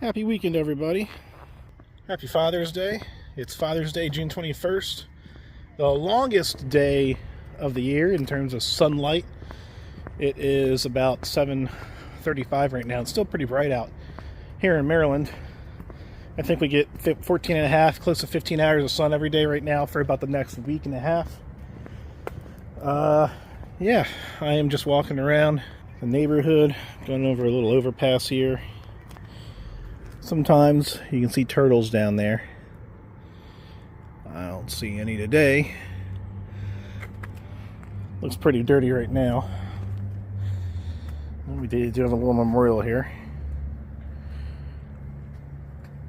Happy weekend, everybody. Happy Father's Day. It's Father's Day, June 21st. The longest day of the year in terms of sunlight. It is about 7:35 right now. It's still pretty bright out here in Maryland. I think we get 14 and a half, close to 15 hours of sun every day right now for about the next week and a half. Yeah, I am just walking around the neighborhood, going over a little overpass here. Sometimes you can see turtles down there. I don't see any today. Looks pretty dirty right now. We do have a little memorial here.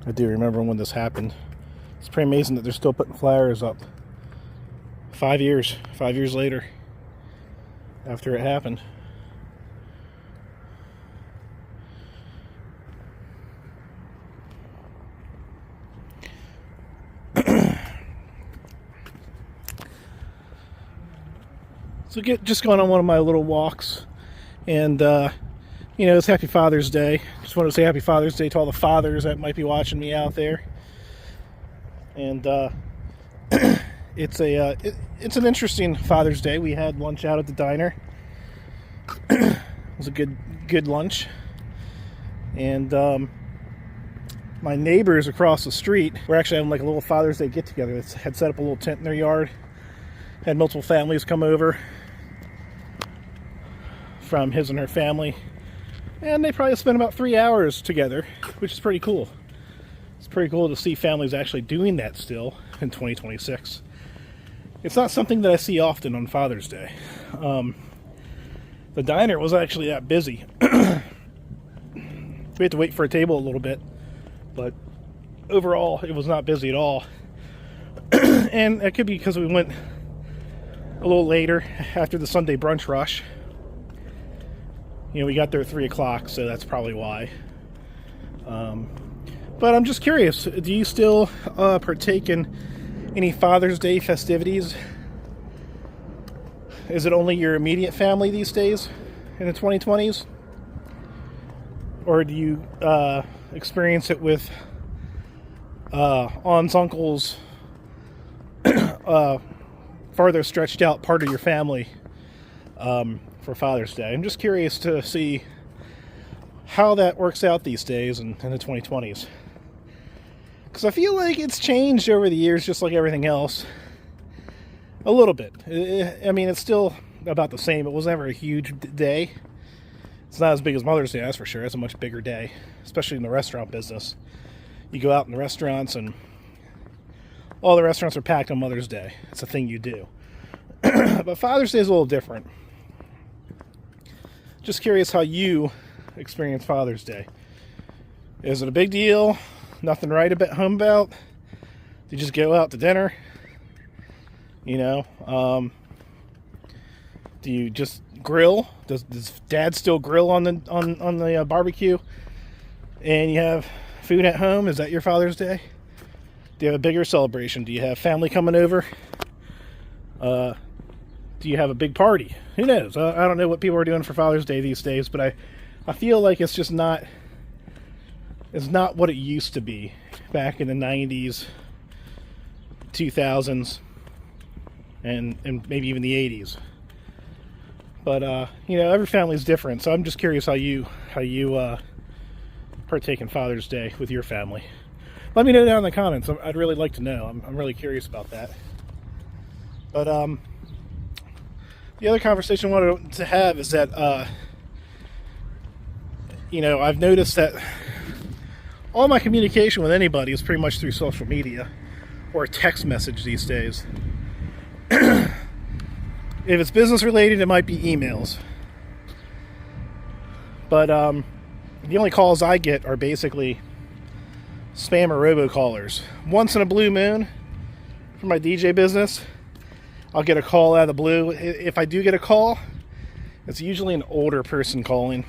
I do remember when this happened. It's pretty amazing that they're still putting flowers up 5 years later after it happened. So just going on one of my little walks, and it's Happy Father's Day. Just want to say Happy Father's Day to all the fathers that might be watching me out there. And it's an interesting Father's Day. We had lunch out at the diner. It was a good lunch, and my neighbors across the street were actually having like a little Father's Day get together. They had set up a little tent in their yard. Had multiple families come over from his and her family, and they probably spent about 3 hours together, which is pretty cool. It's pretty cool to see families actually doing that still in 2026. It's not something that I see often on Father's Day. The diner was actually that busy. We had to wait for a table a little bit, but overall it was not busy at all. And it could be because we went a little later after the Sunday brunch rush. We got there at 3 o'clock, so that's probably why. But I'm just curious, do you still partake in any Father's Day festivities? Is it only your immediate family these days in the 2020s? Or do you experience it with aunts, uncles, farther stretched out part of your family for Father's Day? I'm just curious to see how that works out these days in the 2020s. Because I feel like it's changed over the years, just like everything else. A little bit. I mean, it's still about the same. It was never a huge day. It's not as big as Mother's Day, that's for sure. It's a much bigger day, especially in the restaurant business. You go out in the restaurants and all the restaurants are packed on Mother's Day. It's a thing you do. But Father's Day is a little different. Just curious how you experience Father's Day. Is it a big deal? Nothing right home about? Do you just go out to dinner? Do you just grill? Does Dad still grill on the barbecue? And you have food at home? Is that your Father's Day? Do you have a bigger celebration? Do you have family coming over? Do you have a big party? Who knows? I don't know what people are doing for Father's Day these days, but I feel like it's just not what it used to be back in the 90s, 2000s, and maybe even the 80s. But every family is different, so I'm just curious how you partake in Father's Day with your family. Let me know down in the comments. I'd really like to know. I'm really curious about that. But the other conversation I wanted to have is that I've noticed that all my communication with anybody is pretty much through social media or text message these days. If it's business related, it might be emails. But the only calls I get are basically spam or robocallers. Once in a blue moon for my DJ business, I'll get a call out of the blue. If I do get a call, it's usually an older person calling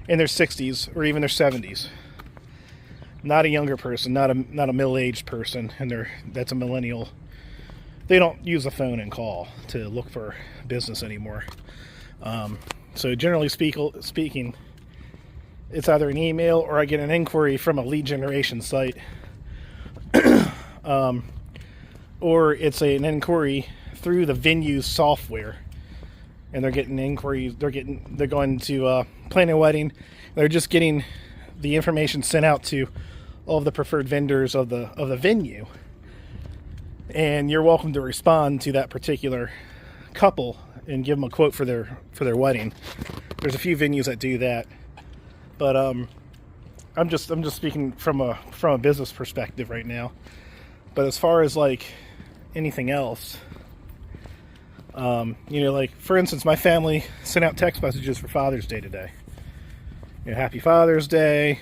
in their 60s or even their 70s. Not a younger person, not a middle-aged person, and that's a millennial. They don't use a phone and call to look for business anymore. So generally speaking, it's either an email or I get an inquiry from a lead generation site, or it's an inquiry through the venue software, and they're getting inquiries. They're going to plan a wedding. They're just getting the information sent out to all of the preferred vendors of the venue, and you're welcome to respond to that particular couple and give them a quote for their wedding. There's a few venues that do that, but I'm just speaking from a business perspective right now. But as far as like anything else, like for instance, my family sent out text messages for Father's Day today. Happy Father's Day.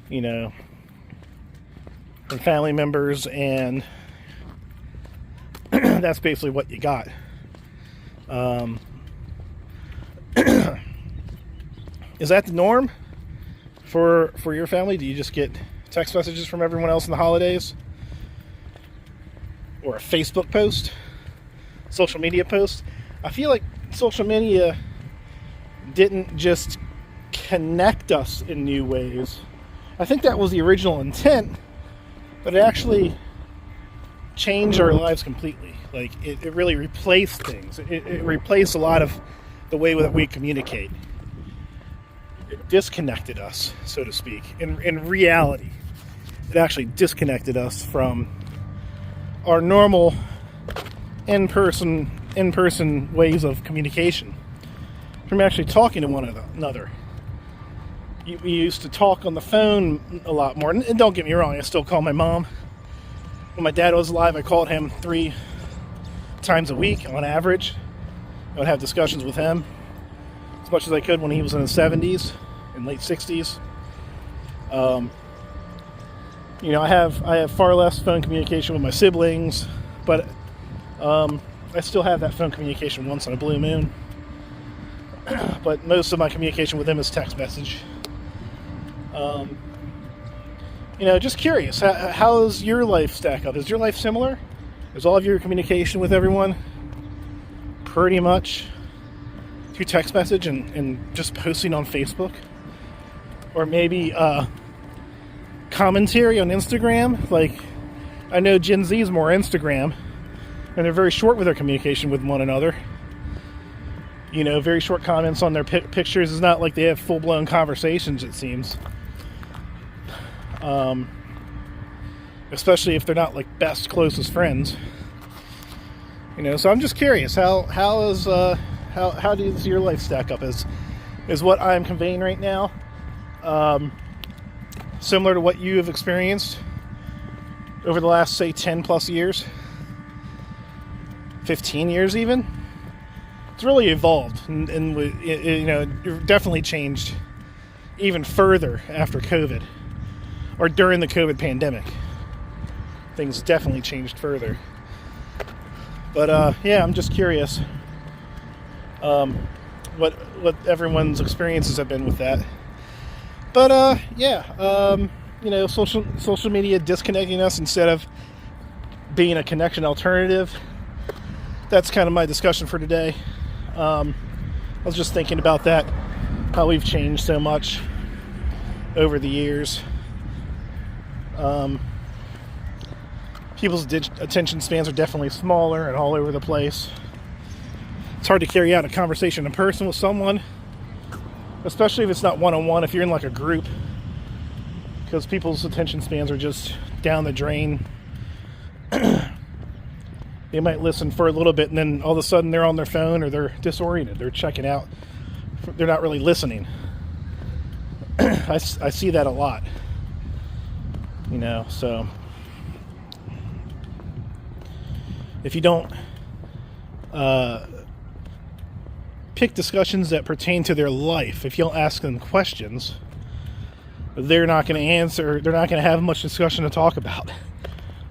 From family members, and that's basically what you got. Is that the norm for your family? Do you just get text messages from everyone else in the holidays? Or a Facebook post? Social media post? I feel like social media didn't just connect us in new ways. I think that was the original intent, but it actually changed our lives completely. Like, it really replaced things. It replaced a lot of the way that we communicate. It disconnected us, so to speak. In reality, it actually disconnected us from our normal in-person ways of communication, from actually talking to one another. We used to talk on the phone a lot more, and don't get me wrong, I still call my mom. When my dad was alive, I called him 3 times a week on average. I would have discussions with him as much as I could when he was in his 70s and late 60s. I have far less phone communication with my siblings, but I still have that phone communication once in a blue moon. But most of my communication with him is text message. Just curious, how does your life stack up? Is your life similar? Is all of your communication with everyone pretty much through text message and just posting on Facebook? Or maybe commentary on Instagram? Like, I know Gen Z is more Instagram, and they're very short with their communication with one another. Very short comments on their pictures. It's not like they have full-blown conversations, it seems. Especially if they're not like best closest friends. So I'm just curious, how does your life stack up? Is what I'm conveying right now similar to what you have experienced over the last, say, 10 plus years, 15 years even? It's really evolved, and it definitely changed even further after COVID, or during the COVID pandemic. Things definitely changed further. But I'm just curious what everyone's experiences have been with that. But social media disconnecting us instead of being a connection alternative. That's kind of my discussion for today. I was just thinking about that, how we've changed so much over the years. People's attention spans are definitely smaller and all over the place. It's hard to carry out a conversation in person with someone, especially if it's not one-on-one, if you're in like a group, because people's attention spans are just down the drain. They might listen for a little bit, and then all of a sudden they're on their phone, or they're disoriented. They're checking out. They're not really listening. I see that a lot. So if you don't pick discussions that pertain to their life, if you don't ask them questions, they're not going to answer. They're not going to have much discussion to talk about.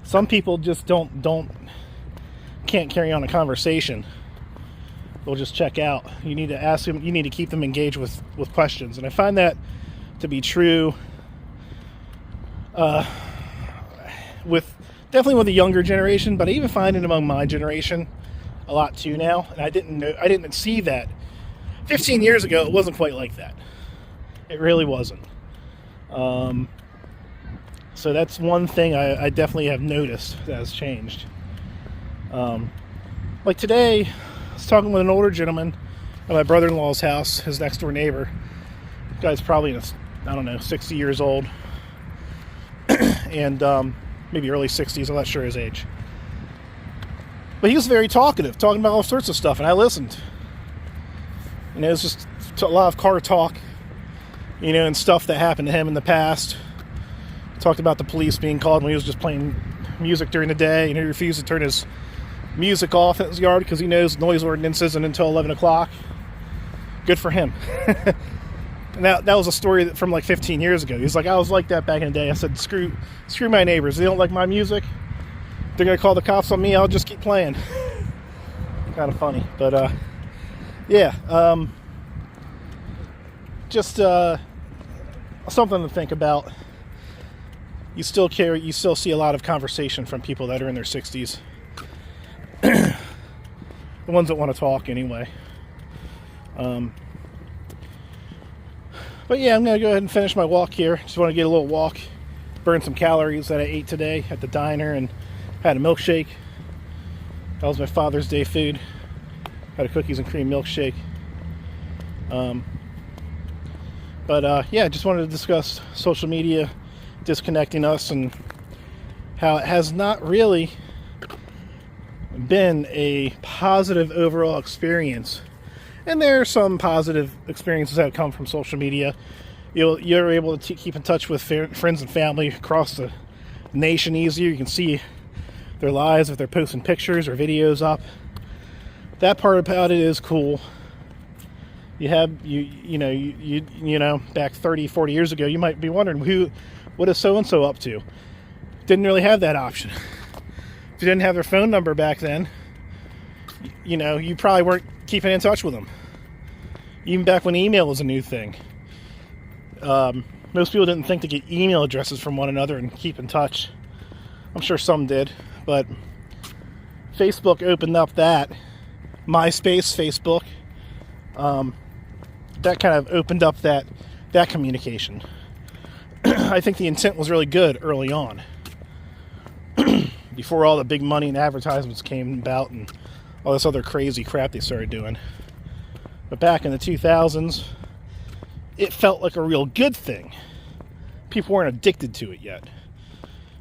Some people just can't carry on a conversation. They'll just check out. You need to ask them. You need to keep them engaged with questions, and I find that to be true definitely with the younger generation, but I even find it among my generation a lot too now. And I didn't see that 15 years ago. It wasn't quite like that. It really wasn't. So that's one thing I definitely have noticed that has changed. Like today, I was talking with an older gentleman at my brother-in-law's house, his next door neighbor. The guy's probably, I don't know, 60 years old. And maybe early 60s, I'm not sure his age. But he was very talkative, talking about all sorts of stuff, and I listened. You know, it's just a lot of car talk, you know, and stuff that happened to him in the past. Talked about the police being called when he was just playing music during the day, and he refused to turn his music off in his yard because he knows noise ordinance isn't until 11 o'clock. Good for him. And that was a story from like 15 years ago. He's like, I was like that back in the day. I said, screw my neighbors. They don't like my music. They're going to call the cops on me. I'll just keep playing. Kind of funny. But, yeah. Just something to think about. You still see a lot of conversation from people that are in their 60s. The ones that want to talk anyway. But yeah, I'm going to go ahead and finish my walk here. Just want to get a little walk, burn some calories that I ate today at the diner, and had a milkshake. That was my Father's Day food. Had a cookies and cream milkshake. Yeah, just wanted to discuss social media disconnecting us and how it has not really been a positive overall experience. And there are some positive experiences that come from social media. You're able to keep in touch with friends and family across the nation easier. You can see their lives if they're posting pictures or videos up. That part about it is cool. You know, back 30, 40 years ago, you might be wondering what is so-and-so up to? Didn't really have that option. If you didn't have their phone number back then, you know, you probably weren't keeping in touch with them. Even back when email was a new thing. Most people didn't think to get email addresses from one another and keep in touch. I'm sure some did, but Facebook opened up that. MySpace, Facebook. That kind of opened up that communication. I think the intent was really good early on. Before all the big money and advertisements came about and all this other crazy crap they started doing. But back in the 2000s, it felt like a real good thing. People weren't addicted to it yet.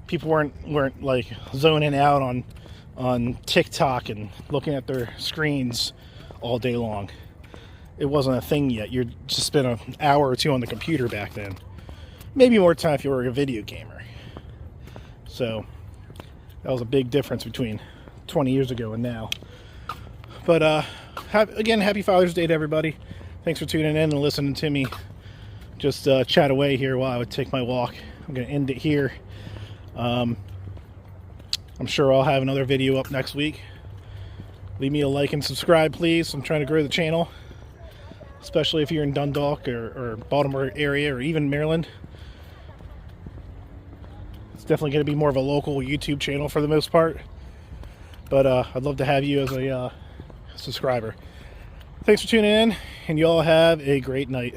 People weren't like zoning out on TikTok and looking at their screens all day long. It wasn't a thing yet. You just spent an hour or two on the computer back then. Maybe more time if you were a video gamer. So that was a big difference between 20 years ago and now. But again, happy Father's Day to everybody. Thanks for tuning in and listening to me just chat away here while I would take my walk. I'm going to end it here. I'm sure I'll have another video up next week. Leave me a like and subscribe, please. I'm trying to grow the channel, especially if you're in Dundalk or Baltimore area or even Maryland. It's definitely going to be more of a local YouTube channel for the most part. But I'd love to have you as a subscriber. Thanks for tuning in, and you all have a great night.